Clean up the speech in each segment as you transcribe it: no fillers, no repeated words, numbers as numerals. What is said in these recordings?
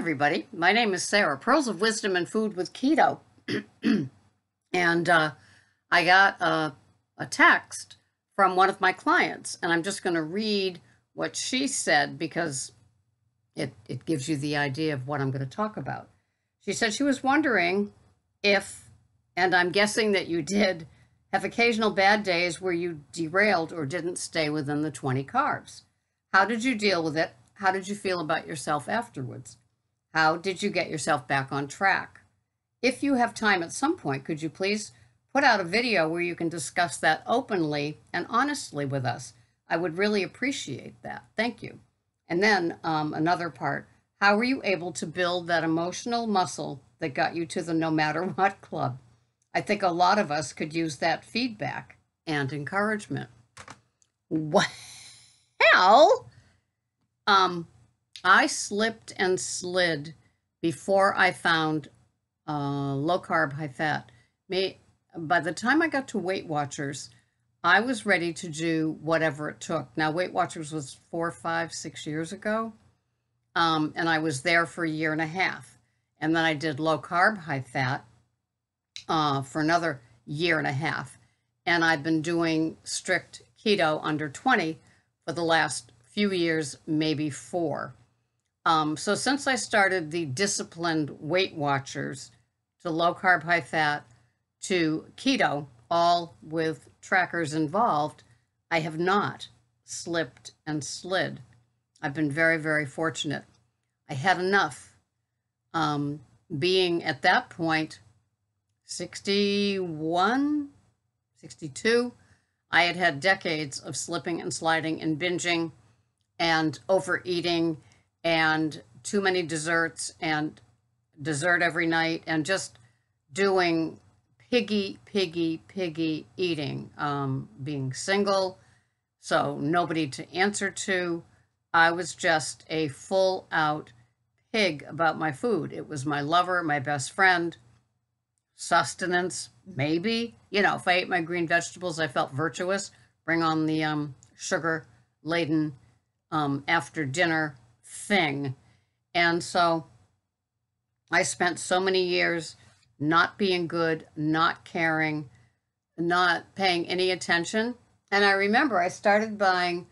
Everybody. My name is Sarah, Pearls of Wisdom and Food with Keto. And I got a text from one of my clients, and I'm just going to read what she said because it gives you the idea of what I'm going to talk about. She said she was wondering if, and I'm guessing that you did, have occasional bad days where you derailed or didn't stay within the 20 carbs. How did you deal with it? How did you feel about yourself afterwards? How did you get yourself back on track? If you have time at some point, could you please put out a video where you can discuss that openly and honestly with us? I would really appreciate that. Thank you. And then another part, how were you able to build that emotional muscle that got you to the No Matter What Club? I think a lot of us could use that feedback and encouragement. Well, I slipped and slid before I found low carb, high fat. By the time I got to Weight Watchers, I was ready to do whatever it took. Now, Weight Watchers was 4, 5, 6 years ago, and I was there for a year and a half. And then I did low carb, high fat for another year and a half. And I've been doing strict keto under 20 for the last few years, maybe 4. So since I started the disciplined Weight Watchers to low carb, high fat to keto, all with trackers involved, I have not slipped and slid. I've been very, very fortunate. I had enough. Being at that point, 61, 62, I had had decades of slipping and sliding and binging and overeating and too many desserts and dessert every night and just doing piggy eating, being single, so nobody to answer to. I was just a full out pig about my food. It was my lover, my best friend, sustenance, maybe. You know, if I ate my green vegetables, I felt virtuous. Bring on the sugar-laden after dinner thing. And so I spent so many years not being good, not caring, not paying any attention. And I remember I started buying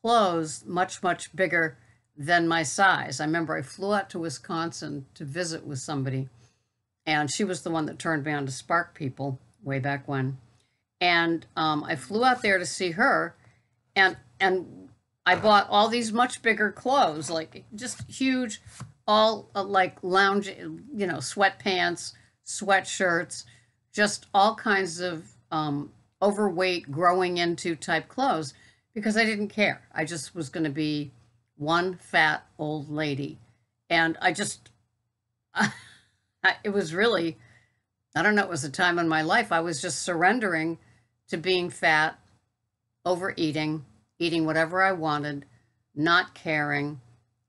clothes much bigger than my size. I remember I flew out to Wisconsin to visit with somebody, and she was the one that turned me on to Spark People way back when. And I flew out there to see her, and I bought all these much bigger clothes, like just huge, all like lounge, sweatpants, sweatshirts, just all kinds of overweight, growing into type clothes, because I didn't care. I just was going to be one fat old lady. And I just, it was really, I don't know, it was a time in my life I was just surrendering to being fat, overeating, eating whatever I wanted, not caring,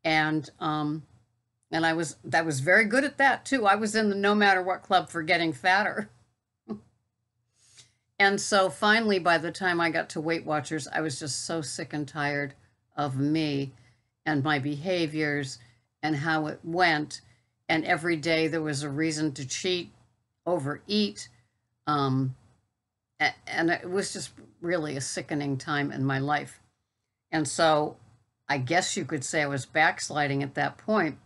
and I was very good at that too. I was in the No Matter What Club for getting fatter. And so finally, by the time I got to Weight Watchers, I was just so sick and tired of me and my behaviors and how it went. And every day there was a reason to cheat, overeat, and it was just really a sickening time in my life. And so I guess you could say I was backsliding at that point.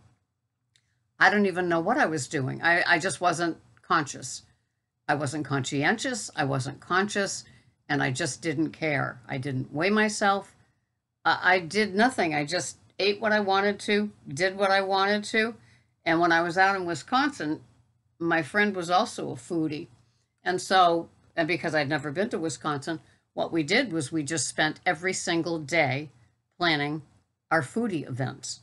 I don't even know what I was doing. I just wasn't conscious. I wasn't conscientious. I wasn't conscious. And I just didn't care. I didn't weigh myself. I did nothing. I just ate what I wanted to, did what I wanted to. And when I was out in Wisconsin, my friend was also a foodie. And so, and because I'd never been to Wisconsin, what we did was we just spent every single day planning our foodie events.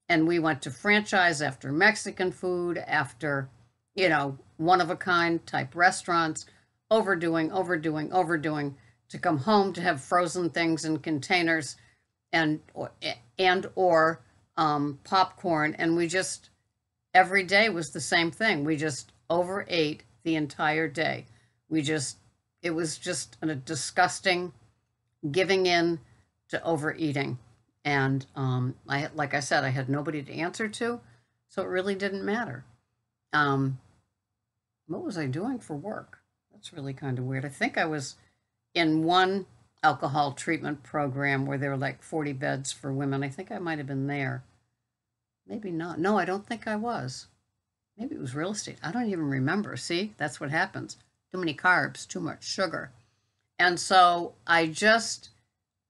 And we went to franchise after Mexican food, after, one-of-a-kind type restaurants, overdoing, to come home to have frozen things in containers and or popcorn. And we just, every day was the same thing. We just overate the entire day. It was just a disgusting giving in to overeating. And like I said, I had nobody to answer to. So it really didn't matter. Um, what was I doing for work? That's really kind of weird. I think I was in one alcohol treatment program where there were like 40 beds for women. I think I might have been there. Maybe not. No, I don't think I was. Maybe it was real estate. I don't even remember. See, that's what happens. Too many carbs, too much sugar. And so I just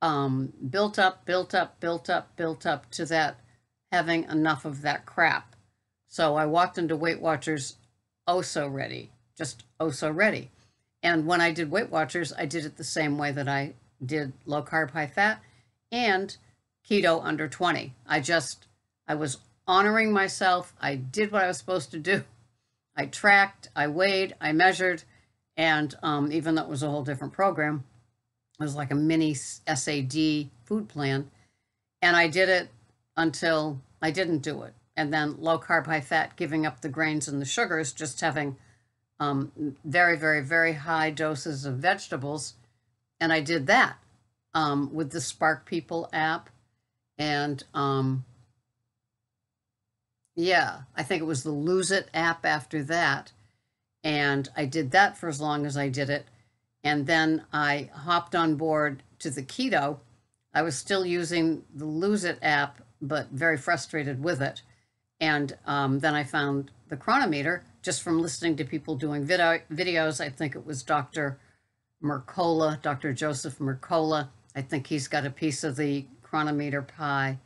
built up to that, having enough of that crap. So I walked into Weight Watchers oh so ready, just oh so ready. And when I did Weight Watchers, I did it the same way that I did low carb, high fat and keto under 20. I was honoring myself. I did what I was supposed to do. I tracked, I weighed, I measured, and even though it was a whole different program, it was like a mini SAD food plan. And I did it until I didn't do it. And then low carb, high fat, giving up the grains and the sugars, just having very, very, very high doses of vegetables. And I did that with the Spark People app. And yeah, I think it was the Lose It app after that. And I did that for as long as I did it. And then I hopped on board to the keto. I was still using the Lose It app, but very frustrated with it. And then I found the chronometer just from listening to people doing videos. I think it was Dr. Mercola, Dr. Joseph Mercola. I think he's got a piece of the chronometer pie.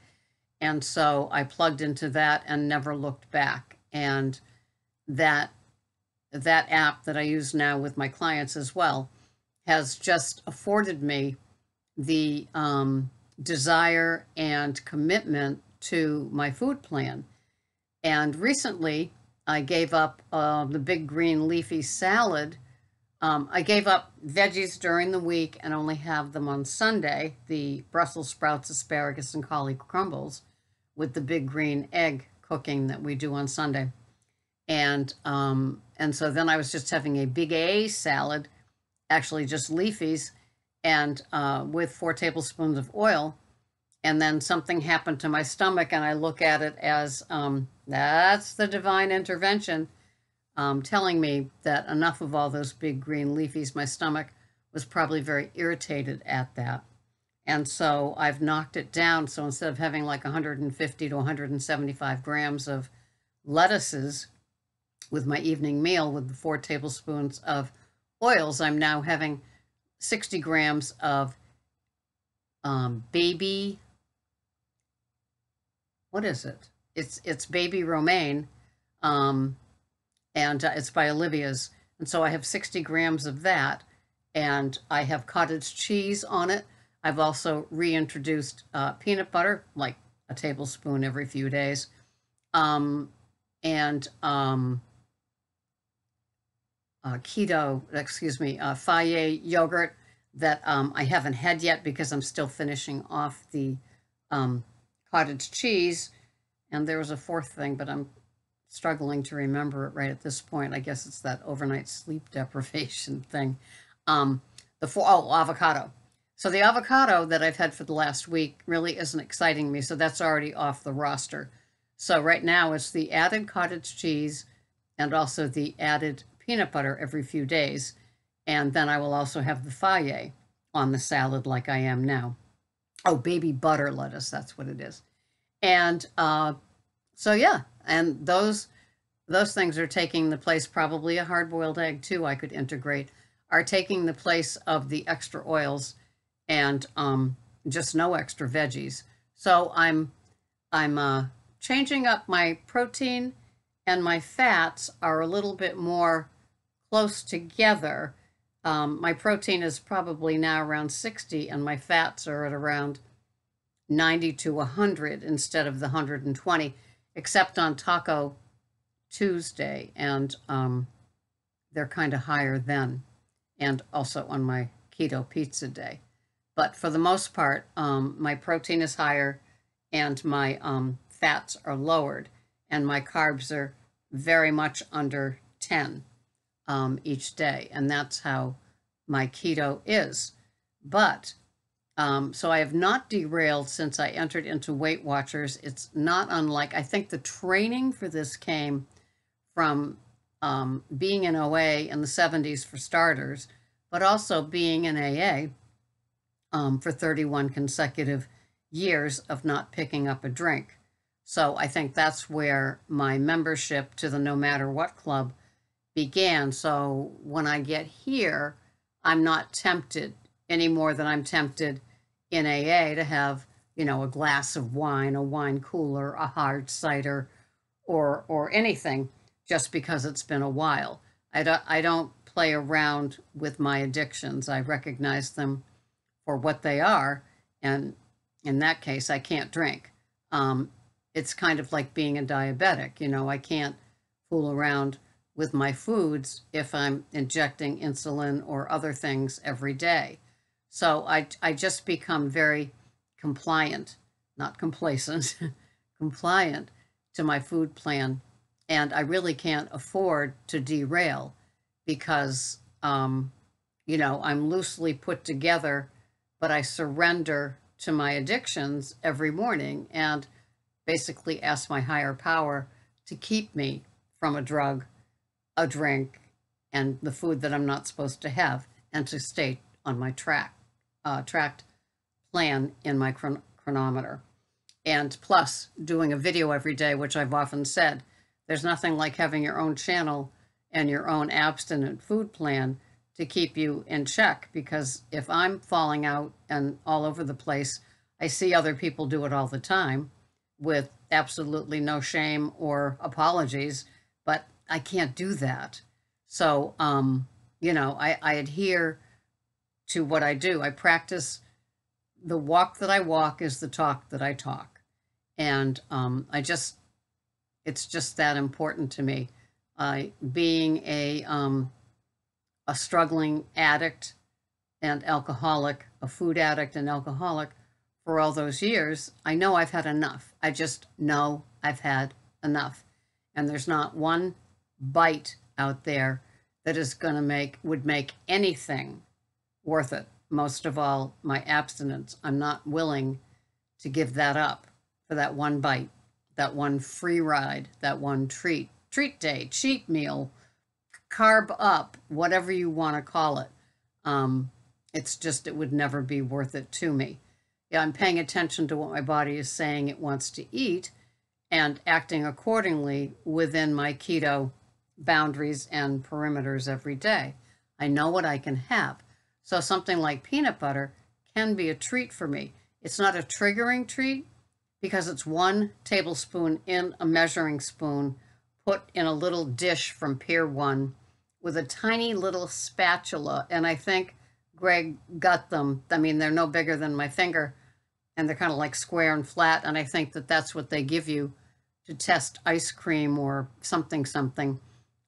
And so I plugged into that and never looked back. And that app that I use now with my clients as well has just afforded me the desire and commitment to my food plan. And recently, I gave up the big green leafy salad. I gave up veggies during the week and only have them on Sunday, the Brussels sprouts, asparagus, and cauli crumbles with the big green egg cooking that we do on Sunday. And so then I was just having a big A salad, actually just leafies, and with 4 tablespoons of oil. And then something happened to my stomach, and I look at it as that's the divine intervention telling me that enough of all those big green leafies. My stomach was probably very irritated at that. And so I've knocked it down. So instead of having like 150 to 175 grams of lettuces with my evening meal with the 4 tablespoons of oils, I'm now having 60 grams of baby, what is it? It's baby romaine, and it's by Olivia's. And so I have 60 grams of that, and I have cottage cheese on it. I've also reintroduced peanut butter, like a tablespoon every few days, and Fage yogurt that I haven't had yet because I'm still finishing off the cottage cheese. And there was a fourth thing, but I'm struggling to remember it right at this point. I guess it's that overnight sleep deprivation thing. Avocado. So the avocado that I've had for the last week really isn't exciting me, so that's already off the roster. So right now it's the added cottage cheese and also the added peanut butter every few days. And then I will also have the Fage on the salad like I am now. Oh, baby butter lettuce, that's what it is. And so yeah, and those things are taking the place, probably a hard-boiled egg too I could integrate, are taking the place of the extra oils and just no extra veggies. So I'm changing up my protein, and my fats are a little bit more close together. My protein is probably now around 60, and my fats are at around 90 to 100 instead of the 120, except on Taco Tuesday, and they're kind of higher then, and also on my keto pizza day. But for the most part, my protein is higher and my fats are lowered, and my carbs are very much under 10 each day, and that's how my keto is. But So I have not derailed since I entered into Weight Watchers. It's not unlike, I think the training for this came from being in OA in the 70s for starters, but also being in AA for 31 consecutive years of not picking up a drink. So I think that's where my membership to the No Matter What Club began. So when I get here, I'm not tempted any more than I'm tempted in AA to have, a glass of wine, a wine cooler, a hard cider, or anything just because it's been a while. I don't play around with my addictions. I recognize them for what they are, and in that case, I can't drink. It's kind of like being a diabetic. I can't fool around with my foods if I'm injecting insulin or other things every day. So I just become very compliant, not complacent, compliant to my food plan. And I really can't afford to derail because, I'm loosely put together, but I surrender to my addictions every morning and basically ask my higher power to keep me from a drug, a drink, and the food that I'm not supposed to have, and to stay on my tracked plan in my chronometer. And plus, doing a video every day, which I've often said, there's nothing like having your own channel and your own abstinent food plan to keep you in check. Because if I'm falling out and all over the place, I see other people do it all the time with absolutely no shame or apologies, but I can't do that. So, I adhere to what I do. I practice the walk that I walk is the talk that I talk. And it's just that important to me. Being a struggling addict and alcoholic, a food addict and alcoholic for all those years, I know I've had enough. I just know I've had enough. And there's not one bite out there that would make anything worth it. Most of all, my abstinence. I'm not willing to give that up for that one bite, that one free ride, that one treat day, cheat meal, carb up, whatever you want to call it. It would never be worth it to me. Yeah, I'm paying attention to what my body is saying it wants to eat and acting accordingly within my keto boundaries and perimeters every day. I know what I can have. So something like peanut butter can be a treat for me. It's not a triggering treat because it's 1 tablespoon in a measuring spoon put in a little dish from Pier 1 with a tiny little spatula. And I think Greg got them. I mean, they're no bigger than my finger and they're kind of like square and flat. And I think that that's what they give you to test ice cream or something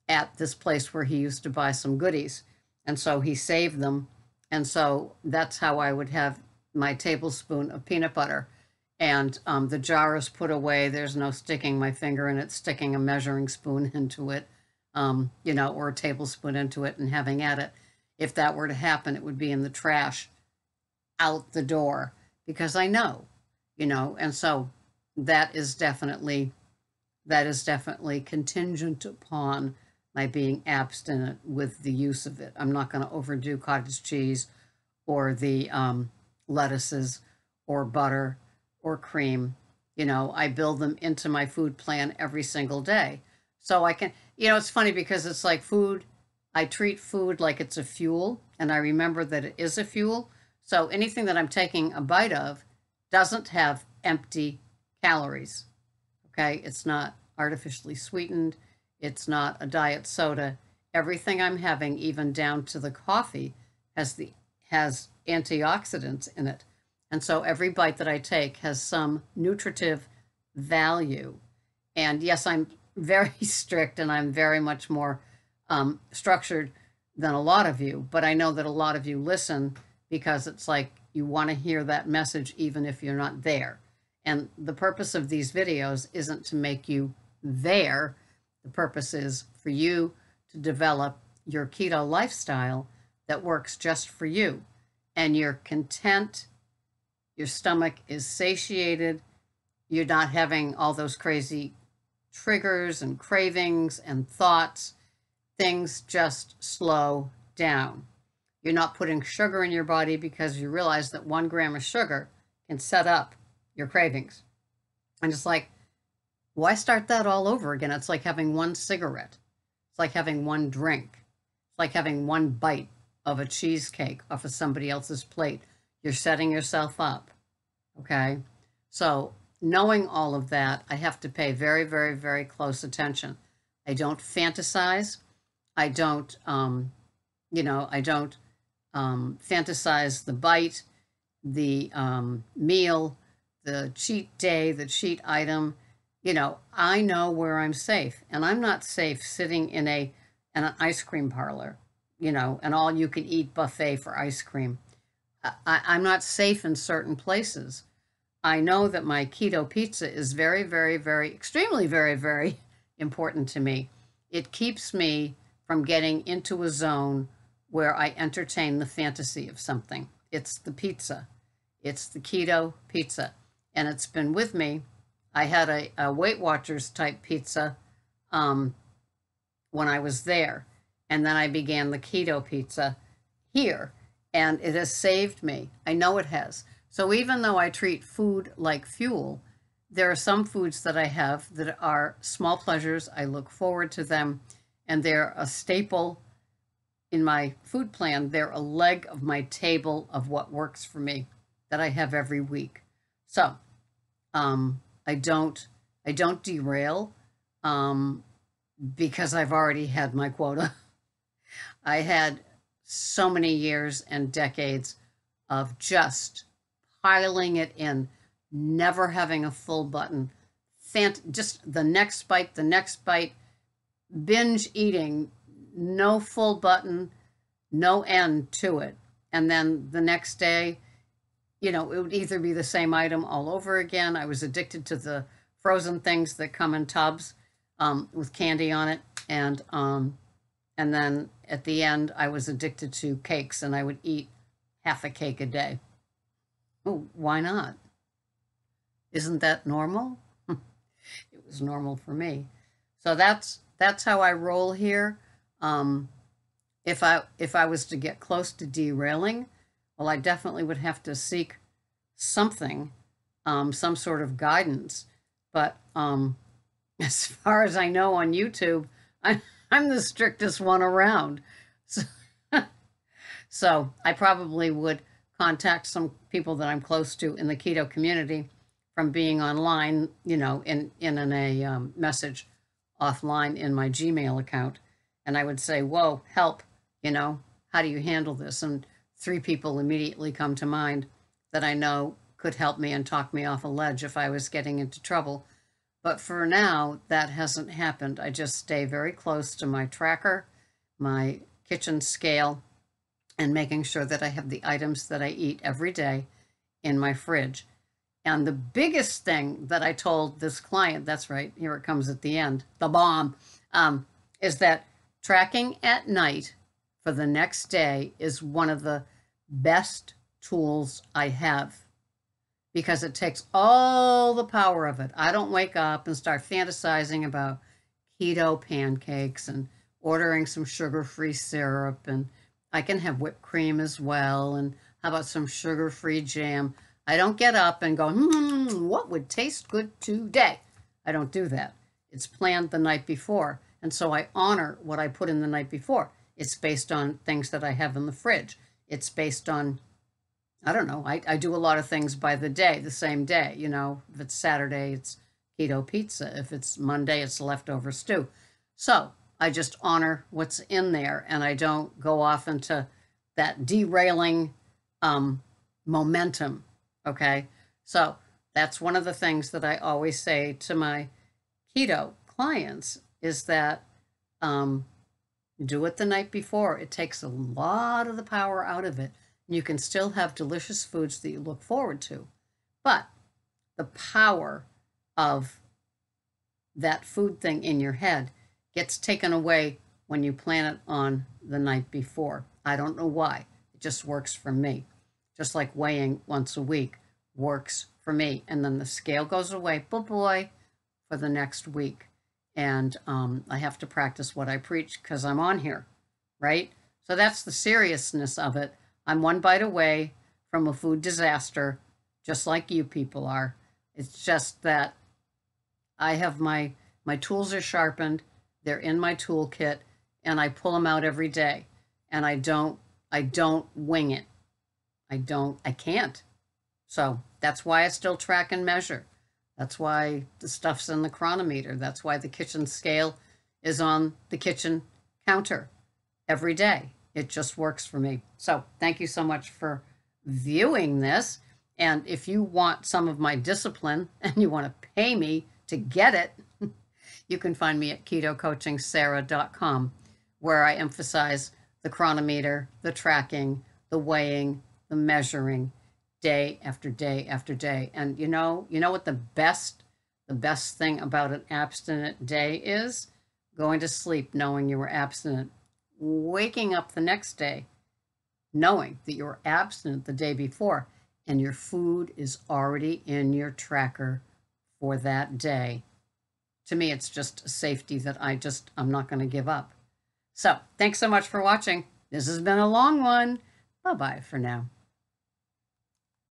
at this place where he used to buy some goodies. And so he saved them. And so that's how I would have my tablespoon of peanut butter. And the jar is put away. There's no sticking my finger in it, sticking a measuring spoon into it, or a tablespoon into it and having at it. If that were to happen, it would be in the trash out the door because I know, and so that is definitely contingent upon my being abstinent with the use of it. I'm not going to overdo cottage cheese or the lettuces or butter or cream. I build them into my food plan every single day. So I can, it's funny because it's like food. I treat food like it's a fuel, and I remember that it is a fuel. So anything that I'm taking a bite of doesn't have empty calories. Okay, it's not artificially sweetened. It's not a diet soda. Everything I'm having, even down to the coffee, has antioxidants in it. And so every bite that I take has some nutritive value. And yes, I'm very strict and I'm very much more structured than a lot of you, but I know that a lot of you listen because it's like you want to hear that message even if you're not there. And the purpose of these videos isn't to make you there. The purpose is for you to develop your keto lifestyle that works just for you. And you're content Your stomach is satiated. You're not having all those crazy triggers and cravings and thoughts. Things just slow down. You're not putting sugar in your body because you realize that 1 gram of sugar can set up your cravings. And it's like, why start that all over again? It's like having 1 cigarette. It's like having 1 drink. It's like having 1 bite of a cheesecake off of somebody else's plate. You're setting yourself up. Okay? So knowing all of that, I have to pay very, very, very close attention. I don't fantasize. I don't, fantasize the bite, the meal, the cheat day, the cheat item. I know where I'm safe, and I'm not safe sitting in an ice cream parlor, an all you can eat buffet for ice cream. I'm not safe in certain places. I know that my keto pizza is very, very, very, extremely, very, very important to me. It keeps me from getting into a zone where I entertain the fantasy of something. It's the pizza. It's the keto pizza. And it's been with me. I had a Weight Watchers type pizza when I was there. And then I began the keto pizza here. And it has saved me. I know it has. So even though I treat food like fuel, there are some foods that I have that are small pleasures. I look forward to them. And they're a staple in my food plan. They're a leg of my table of what works for me that I have every week. So I don't derail because I've already had my quota. I had so many years and decades of just piling it in, never having a full button, just the next bite, binge eating, no full button, no end to it. And then the next day, it would either be the same item all over again. I was addicted to the frozen things that come in tubs with candy on it. And then at the end, I was addicted to cakes, and I would eat half a cake a day. Oh, why not? Isn't that normal? It was normal for me. So that's how I roll here. If I was to get close to derailing, well, I definitely would have to seek something, some sort of guidance. But as far as I know on YouTube, I'm the strictest one around. So I probably would contact some people that I'm close to in the keto community from being online, in a message offline in my Gmail account. And I would say, whoa, help, how do you handle this? And 3 people immediately come to mind that I know could help me and talk me off a ledge if I was getting into trouble. But for now, that hasn't happened. I just stay very close to my tracker, my kitchen scale, and making sure that I have the items that I eat every day in my fridge. And the biggest thing that I told this client, that's right, here it comes at the end, the bomb, is that tracking at night for the next day is one of the best tools I have, because it takes all the power of it. I don't wake up and start fantasizing about keto pancakes and ordering some sugar-free syrup, and I can have whipped cream as well, and how about some sugar-free jam? I don't get up and go, what would taste good today? I don't do that. It's planned the night before, and so I honor what I put in the night before. It's based on things that I have in the fridge. It's based on, I don't know, I do a lot of things by the day, the same day. If it's Saturday, it's keto pizza. If it's Monday, it's leftover stew. So I just honor what's in there, and I don't go off into that derailing momentum, okay? So that's one of the things that I always say to my keto clients is that do it the night before. It takes a lot of the power out of it. You can still have delicious foods that you look forward to, but the power of that food thing in your head gets taken away when you plan it on the night before. I don't know why. It just works for me. Just like weighing once a week works for me. And then the scale goes away, boy, for the next week. And I have to practice what I preach because I'm on here, right? So that's the seriousness of it. I'm one bite away from a food disaster, just like you people are. It's just that I have my tools are sharpened, they're in my toolkit, and I pull them out every day. And I don't wing it. I can't. So that's why I still track and measure. That's why the stuff's in the chronometer. That's why the kitchen scale is on the kitchen counter every day. It just works for me. So thank you so much for viewing this. And if you want some of my discipline and you want to pay me to get it, you can find me at ketocoachingsarah.com, where I emphasize the chronometer, the tracking, the weighing, the measuring, day after day after day. And you know what the best thing about an abstinent day is? Going to sleep knowing you were abstinent. Waking up the next day knowing that you were abstinent the day before and your food is already in your tracker for that day. To me, it's just a safety that I'm not going to give up. So thanks so much for watching. This has been a long one. Bye-bye for now.